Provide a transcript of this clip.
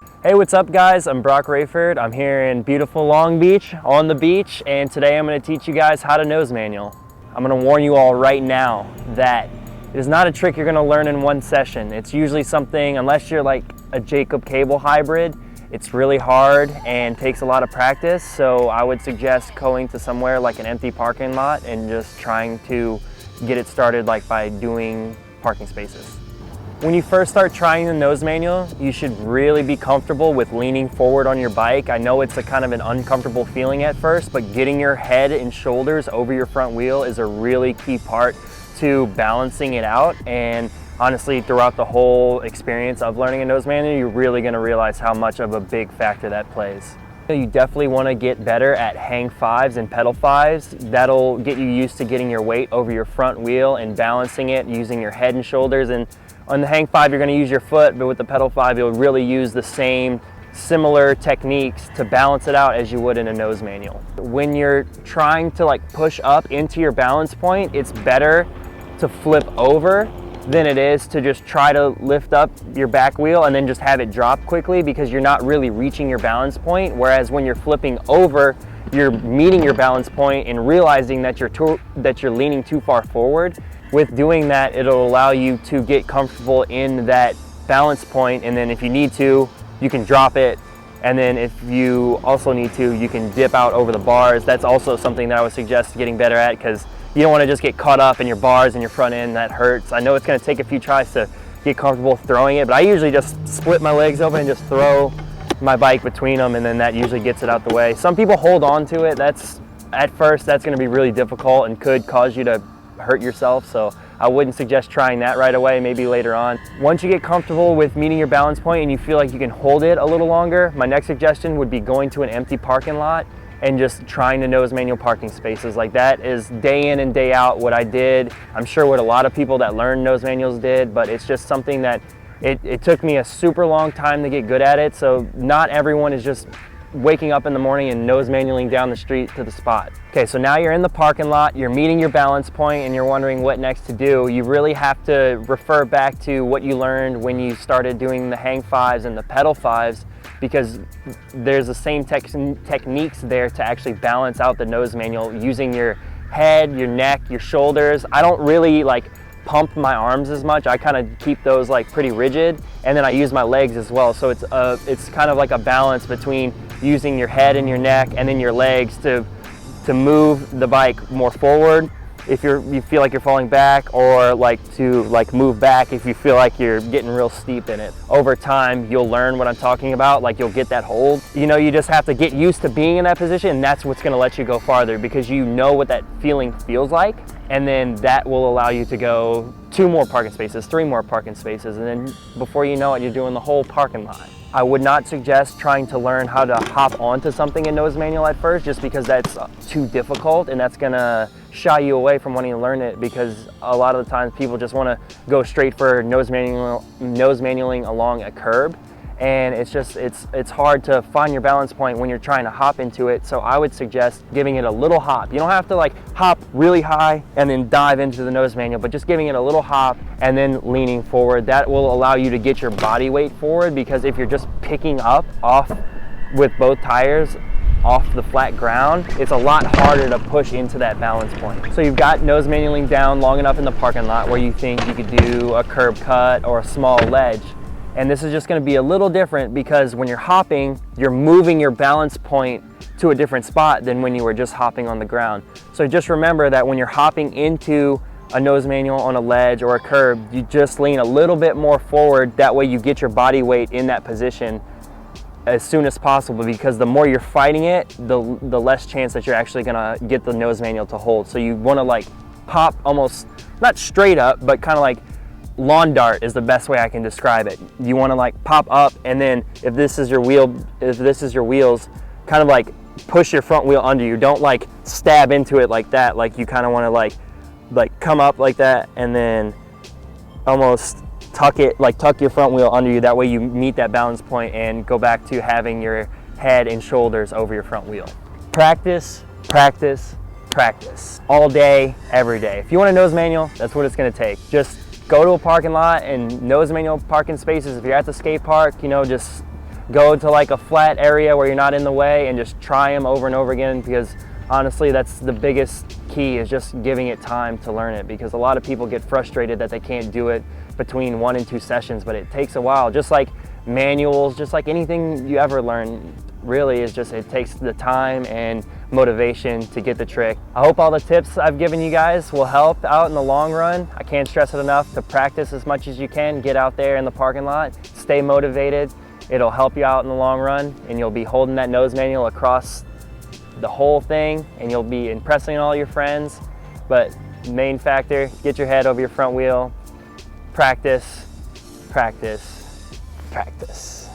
Hey, what's up guys? I'm Broc Raiford. I'm here in beautiful Long Beach, on the beach, and today I'm going to teach you guys how to nose manual. I'm going to warn you all right now that it is not a trick you're going to learn in one session. It's usually something, unless you're like a Jacob Cable hybrid, it's really hard and takes a lot of practice. So I would suggest going to somewhere like an empty parking lot and just trying to get it started like by doing parking spaces. When you first start trying the nose manual, you should really be comfortable with leaning forward on your bike. I know it's a kind of an uncomfortable feeling at first, but getting your head and shoulders over your front wheel is a really key part to balancing it out. And honestly, throughout the whole experience of learning a nose manual, you're really gonna realize how much of a big factor that plays. You definitely want to get better at hang fives and pedal fives. That'll get you used to getting your weight over your front wheel and balancing it using your head and shoulders. And on the hang five, you're going to use your foot, but with the pedal five, you'll really use the same similar techniques to balance it out as you would in a nose manual. When you're trying to like push up into your balance point, it's better to flip over than it is to just try to lift up your back wheel and then just have it drop quickly, because you're not really reaching your balance point. Whereas when you're flipping over, you're meeting your balance point and realizing that you're leaning too far forward. With doing that, it'll allow you to get comfortable in that balance point, and then if you need to, you can drop it, and then if you also need to, you can dip out over the bars. That's also something that I would suggest getting better at, because you don't want to just get caught up in your bars and your front end. That hurts. I know it's going to take a few tries to get comfortable throwing it, but I usually just split my legs open and just throw my bike between them, and then that usually gets it out the way. Some people hold on to it. At first that's going to be really difficult and could cause you to hurt yourself, so I wouldn't suggest trying that right away, maybe later on. Once you get comfortable with meeting your balance point and you feel like you can hold it a little longer, my next suggestion would be going to an empty parking lot and just trying to nose manual parking spaces. Like, that is day in and day out what I did. I'm sure what a lot of people that learn nose manuals did, but it's just something that it took me a super long time to get good at it. So not everyone is just waking up in the morning and nose manualing down the street to the spot. Okay, so now you're in the parking lot, you're meeting your balance point, and you're wondering what next to do. You really have to refer back to what you learned when you started doing the hang fives and the pedal fives, because there's the same techniques there to actually balance out the nose manual using your head, your neck, your shoulders. I don't really like pump my arms as much. I kind of keep those like pretty rigid, and then I use my legs as well. So it's kind of like a balance between using your head and your neck and then your legs to move the bike more forward if you feel like you're falling back, or to move back if you feel like you're getting real steep in it. Over time, you'll learn what I'm talking about. Like, you'll get that hold. You know, you just have to get used to being in that position, and that's what's going to let you go farther, because you know what that feeling feels like. And then that will allow you to go 2 more parking spaces, 3 more parking spaces, and then before you know it, you're doing the whole parking lot. I would not suggest trying to learn how to hop onto something in nose manual at first, just because that's too difficult, and that's gonna shy you away from wanting to learn it, because a lot of the times people just wanna go straight for nose manualing along a curb. And it's hard to find your balance point when you're trying to hop into it. So I would suggest giving it a little hop. You don't have to like hop really high and then dive into the nose manual, but just giving it a little hop and then leaning forward. That will allow you to get your body weight forward, because if you're just picking up off with both tires off the flat ground, it's a lot harder to push into that balance point. So you've got nose manualing down long enough in the parking lot where you think you could do a curb cut or a small ledge. And this is just going to be a little different, because when you're hopping, you're moving your balance point to a different spot than when you were just hopping on the ground. So just remember that when you're hopping into a nose manual on a ledge or a curb, you just lean a little bit more forward. That way you get your body weight in that position as soon as possible, because the more you're fighting it, the less chance that you're actually going to get the nose manual to hold. So you want to like pop almost, not straight up, but kind of like lawn dart is the best way I can describe it. You want to like pop up, and then if this is your wheels, kind of like push your front wheel under you. Don't like stab into it like that. Like, you kind of want to like come up like that, and then almost tuck your front wheel under you. That way you meet that balance point and go back to having your head and shoulders over your front wheel. Practice, practice, practice. All day, every day. If you want a nose manual, that's what it's gonna take. Just go to a parking lot and nose manual parking spaces. If you're at the skate park, you know, just go to like a flat area where you're not in the way and just try them over and over again, because honestly, that's the biggest key, is just giving it time to learn it, because a lot of people get frustrated that they can't do it between 1 and 2 sessions, but it takes a while. Just like manuals, just like anything you ever learn, really is just, it takes the time and motivation to get the trick. I hope all the tips I've given you guys will help out in the long run. I can't stress it enough to practice as much as you can. Get out there in the parking lot, stay motivated. It'll help you out in the long run, and you'll be holding that nose manual across the whole thing, and you'll be impressing all your friends. But main factor, get your head over your front wheel. Practice, practice, practice.